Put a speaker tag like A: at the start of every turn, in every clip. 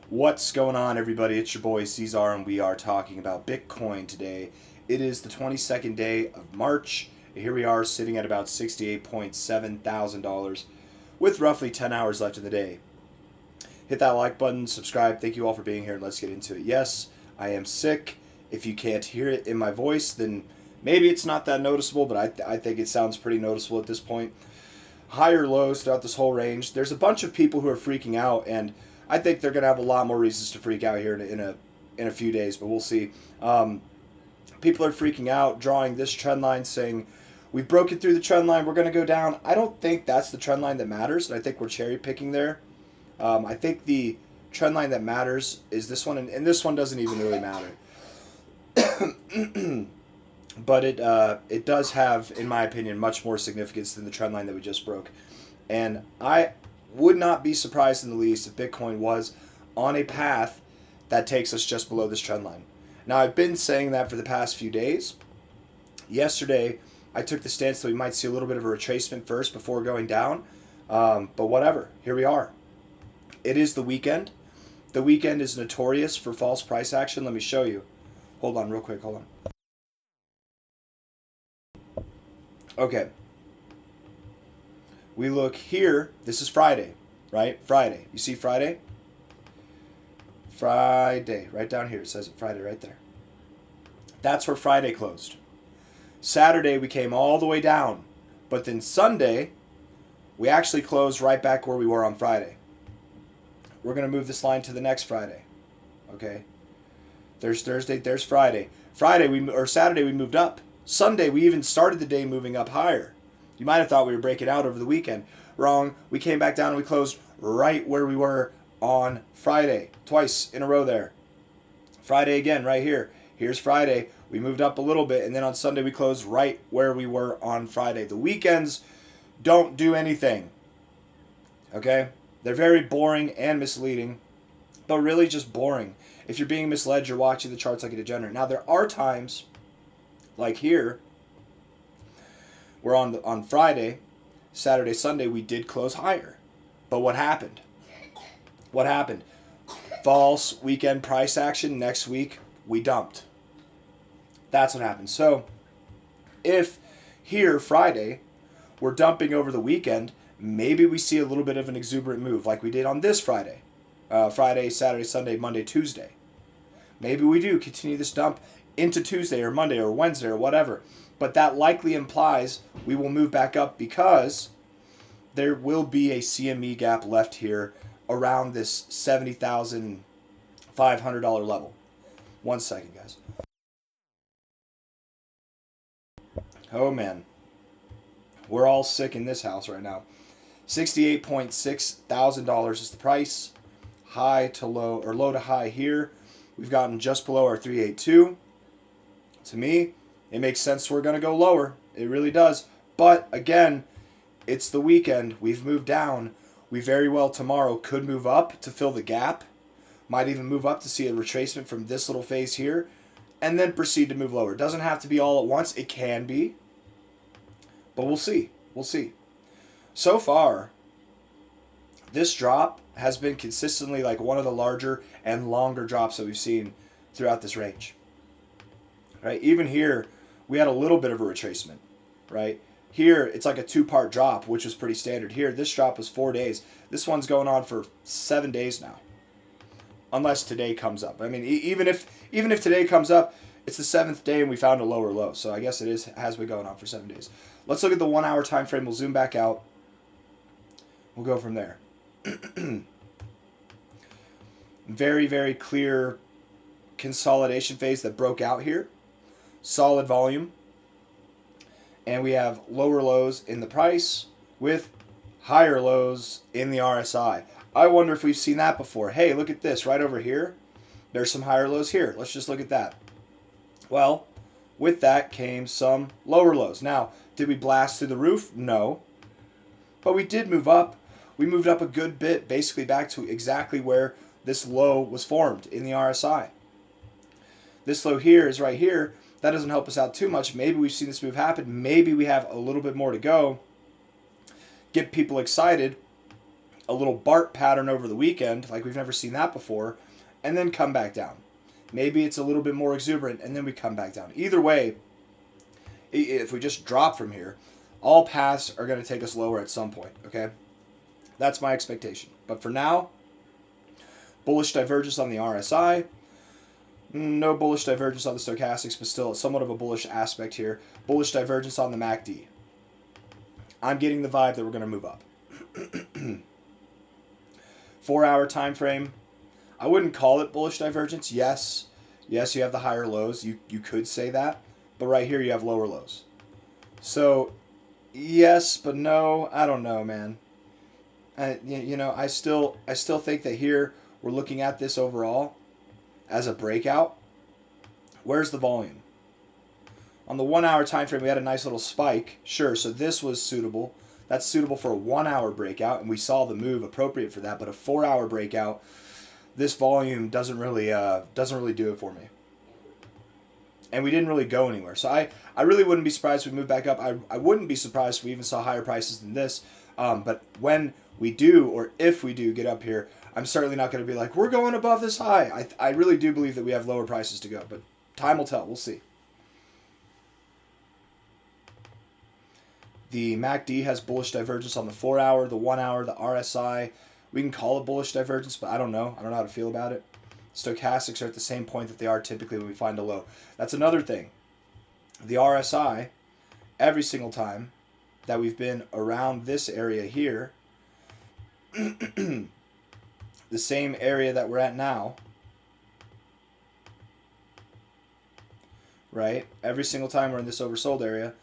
A: What's going on, everybody? It's your boy C-Zar, and we are talking about Bitcoin today. It is the 22nd day of March. Here we are sitting at about $68.7 thousand with roughly 10 hours left in the day. Hit that like button, subscribe. Thank you all for being here, and let's get into it. Yes, I am sick. If you can't hear it in my voice, then maybe it's not that noticeable, but I think it sounds pretty noticeable at this point. Higher lows throughout this whole range. There's a bunch of people who are freaking out, and I think they're going to have a lot more reasons to freak out here in a few days, but we'll see. People are freaking out, drawing this trend line, saying we've broken through the trend line, we're going to go down. I don't think that's the trend line that matters, and I think we're cherry picking there. I think the trend line that matters is this one, and this one doesn't even really matter. But it does have, in my opinion, much more significance than the trend line that we just broke. And I would not be surprised in the least if Bitcoin was on a path that takes us just below this trend line. Now, I've been saying that for the past few days. Yesterday, I took the stance that we might see a little bit of a retracement first before going down. But whatever, here we are. It is the weekend. The weekend is notorious for false price action. Let me show you. Hold on real quick, hold on. Okay. We look here. This is Friday, right? Friday. You see Friday? Friday. Right down here. It says Friday right there. That's where Friday closed. Saturday, we came all the way down. But then Sunday, we actually closed right back where we were on Friday. We're going to move this line to the next Friday. Okay? There's Thursday, there's Friday. Saturday, we moved up. Sunday, we even started the day moving up higher. You might have thought we were breaking out over the weekend. Wrong. We came back down and we closed right where we were on Friday. Twice in a row there. Friday again, right here. Here's Friday. We moved up a little bit, and then on Sunday we closed right where we were on Friday. The weekends don't do anything. Okay? They're very boring and misleading, but really just boring. If you're being misled, you're watching the charts like a degenerate. Now, there are times, like here, where on Friday, Saturday, Sunday, we did close higher. But what happened? What happened? False weekend price action. Next week, we dumped. That's what happened. So, if here, Friday, we're dumping over the weekend, maybe we see a little bit of an exuberant move like we did on this Friday. Friday, Saturday, Sunday, Monday, Tuesday. Maybe we do continue this dump into Tuesday or Monday or Wednesday or whatever. But that likely implies we will move back up because there will be a CME gap left here around this $70,500 level. 1 second, guys. Oh, man. We're all sick in this house right now. $68.6 thousand is the price. High to low, or low to high here. We've gotten just below our 382. To me, it makes sense we're going to go lower. It really does. But again, it's the weekend. We've moved down. We very well tomorrow could move up to fill the gap. Might even move up to see a retracement from this little phase here. And then proceed to move lower. It doesn't have to be all at once. It can be. But we'll see. We'll see. So far, this drop has been consistently like one of the larger and longer drops that we've seen throughout this range. Right? Even here, we had a little bit of a retracement. Right? Here, it's like a two-part drop, which was pretty standard. Here, this drop was 4 days. This one's going on for 7 days now. Unless today comes up. I mean, even if today comes up, it's the 7th day and we found a lower low. So I guess it has been going on for 7 days. Let's look at the 1 hour time frame. We'll zoom back out. We'll go from there. Very, very clear consolidation phase that broke out here. Solid volume. And we have lower lows in the price with higher lows in the RSI. I wonder if we've seen that before. Hey, look at this right over here. There's some higher lows here. Let's just look at that. Well, with that came some lower lows. Now, did we blast through the roof? No. But we did move up. We moved up a good bit, basically back to exactly where this low was formed in the RSI. This low here is right here. That doesn't help us out too much. Maybe we've seen this move happen. Maybe we have a little bit more to go. Get people excited. a little BART pattern over the weekend, like we've never seen that before, and then come back down. Maybe it's a little bit more exuberant, and then we come back down. Either way, if we just drop from here, all paths are going to take us lower at some point, okay? That's my expectation. But for now, bullish divergence on the RSI. No bullish divergence on the stochastics, but still somewhat of a bullish aspect here. Bullish divergence on the MACD. I'm getting the vibe that we're going to move up. 4-hour time frame. I wouldn't call it bullish divergence. Yes, you have the higher lows. You could say that. But right here you have lower lows. So, yes, but no. I don't know, man. I still think that here we're looking at this overall as a breakout. Where's the volume? On the 1-hour time frame, we had a nice little spike. Sure, so this was suitable. That's suitable for a 1-hour breakout, and we saw the move appropriate for that. But a 4-hour breakout, this volume doesn't really do it for me. And we didn't really go anywhere. So I really wouldn't be surprised if we move back up. I wouldn't be surprised if we even saw higher prices than this. But when we do, or if we do get up here, I'm certainly not going to be like, we're going above this high. I really do believe that we have lower prices to go. But time will tell. We'll see. The MACD has bullish divergence on the 4-hour, the 1-hour, the RSI. We can call it bullish divergence, but I don't know. I don't know how to feel about it. Stochastics are at the same point that they are typically when we find a low. That's another thing. The RSI, every single time that we've been around this area here, the same area that we're at now, right? Every single time we're in this oversold area,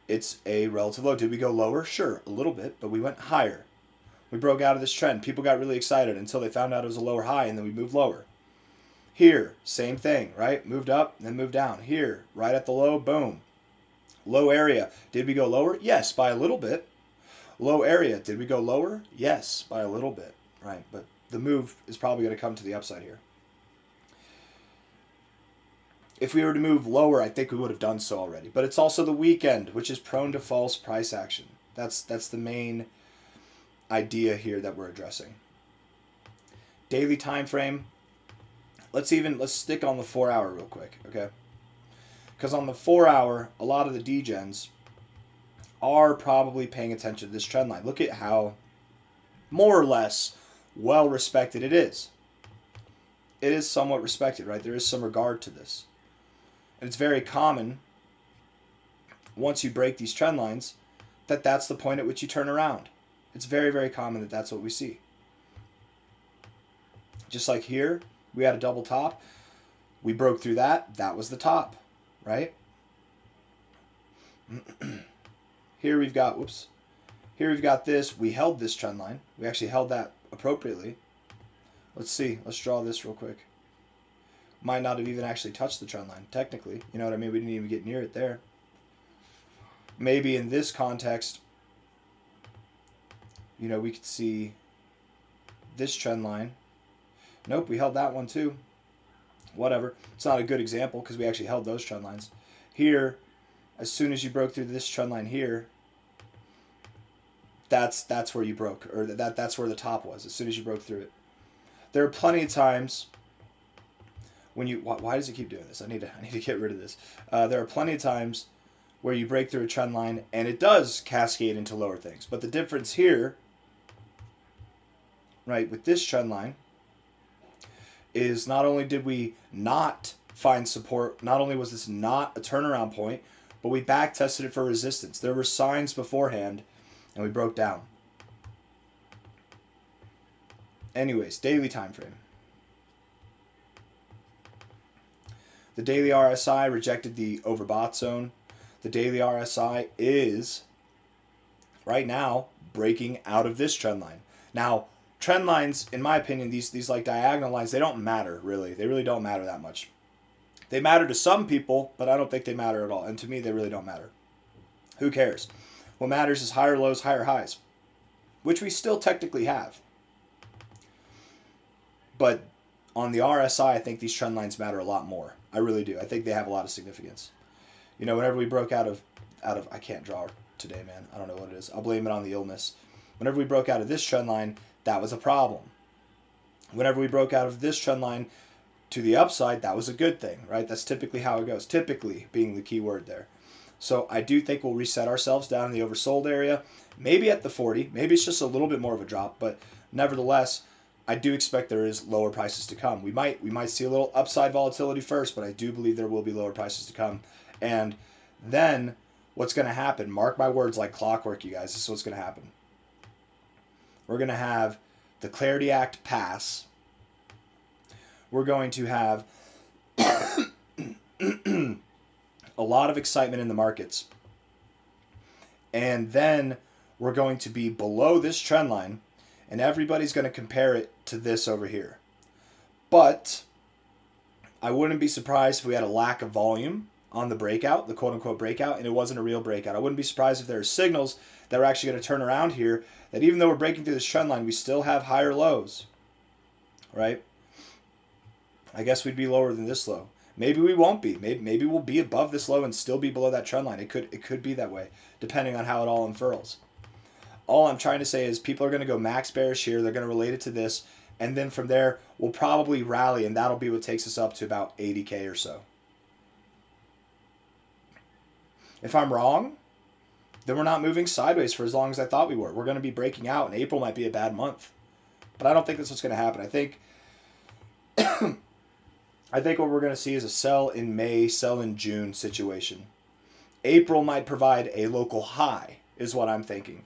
A: it's a relative low. Did we go lower? Sure, a little bit, but we went higher. We broke out of this trend. People got really excited until they found out it was a lower high, and then we moved lower. Here, same thing, right? Moved up, then moved down. Here, right at the low, boom. Low area. Did we go lower? Yes, by a little bit. Low area. Did we go lower? Yes, by a little bit, right? But the move is probably going to come to the upside here. If we were to move lower, I think we would have done so already. But it's also the weekend, which is prone to false price action. That's the main idea here that we're addressing. Daily time frame. Let's stick on the 4-hour real quick, okay? Because on the 4-hour, a lot of the degens are probably paying attention to this trend line. Look at how more or less well respected it is. It is somewhat respected, right? There is some regard to this. And it's very common, once you break these trend lines, that that's the point at which you turn around. It's very, very common that that's what we see. Just like here, we had a double top. We broke through that. That was the top, right? Here we've got, whoops. Here we've got this. We held this trend line. We actually held that appropriately. Let's see. Let's draw this real quick. Might not have even actually touched the trend line, technically. You know what I mean? We didn't even get near it there. Maybe in this context, you know, we could see this trend line. Nope, we held that one too. Whatever. It's not a good example because we actually held those trend lines. Here, as soon as you broke through this trend line here, that's where you broke, or that's where the top was, as soon as you broke through it. There are plenty of times when you, why does it keep doing this? I need to get rid of this. There are plenty of times where you break through a trend line and it does cascade into lower things. But the difference here, right, with this trend line is not only did we not find support, not only was this not a turnaround point, but we back tested it for resistance. There were signs beforehand and we broke down. Anyways, daily time frame. The daily RSI rejected the overbought zone. The daily RSI is, right now, breaking out of this trend line. Now, trend lines, in my opinion, these like diagonal lines, they don't matter, really. They really don't matter that much. They matter to some people, but I don't think they matter at all. And to me, they really don't matter. Who cares? What matters is higher lows, higher highs, which we still technically have. But on the RSI, I think these trend lines matter a lot more. I really do. I think they have a lot of significance. You know, whenever we broke out of I can't draw today, man. I don't know what it is. I'll blame it on the illness. Whenever we broke out of this trend line, that was a problem. Whenever we broke out of this trend line to the upside, that was a good thing, right? That's typically how it goes. Typically being the key word there. So I do think we'll reset ourselves down in the oversold area, maybe at the 40. Maybe it's just a little bit more of a drop, but nevertheless, I do expect there is lower prices to come. We might see a little upside volatility first, but I do believe there will be lower prices to come. And then what's going to happen? Mark my words like clockwork, you guys. This is what's going to happen. We're going to have the Clarity Act pass. We're going to have a lot of excitement in the markets. And then we're going to be below this trend line, and everybody's going to compare it to this over here. But I wouldn't be surprised if we had a lack of volume on the breakout, the quote-unquote breakout, and it wasn't a real breakout. I wouldn't be surprised if there are signals that we're actually going to turn around here, that even though we're breaking through this trend line, we still have higher lows, right? I guess we'd be lower than this low. Maybe we won't be. Maybe we'll be above this low and still be below that trend line. It could be that way, depending on how it all unfurls. All I'm trying to say is people are going to go max bearish here. They're going to relate it to this. And then from there, we'll probably rally, and that'll be what takes us up to about 80K or so. If I'm wrong, then we're not moving sideways for as long as I thought we were. We're going to be breaking out, and April might be a bad month. But I don't think that's what's going to happen. I think what we're going to see is a sell in May, sell in June situation. April might provide a local high, is what I'm thinking.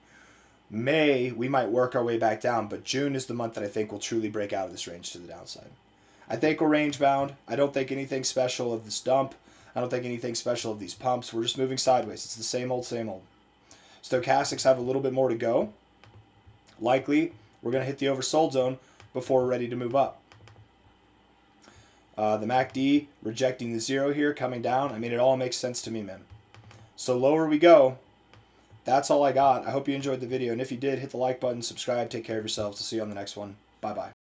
A: May, we might work our way back down, but June is the month that I think will truly break out of this range to the downside. I think we're range bound. I don't think anything special of this dump. I don't think anything special of these pumps. We're just moving sideways. It's the same old, same old. Stochastics have a little bit more to go. Likely, we're going to hit the oversold zone before we're ready to move up. The MACD rejecting the zero here, coming down. I mean, it all makes sense to me, man. So lower we go. That's all I got. I hope you enjoyed the video. And if you did, hit the like button, subscribe, take care of yourselves. I'll see you on the next one. Bye-bye.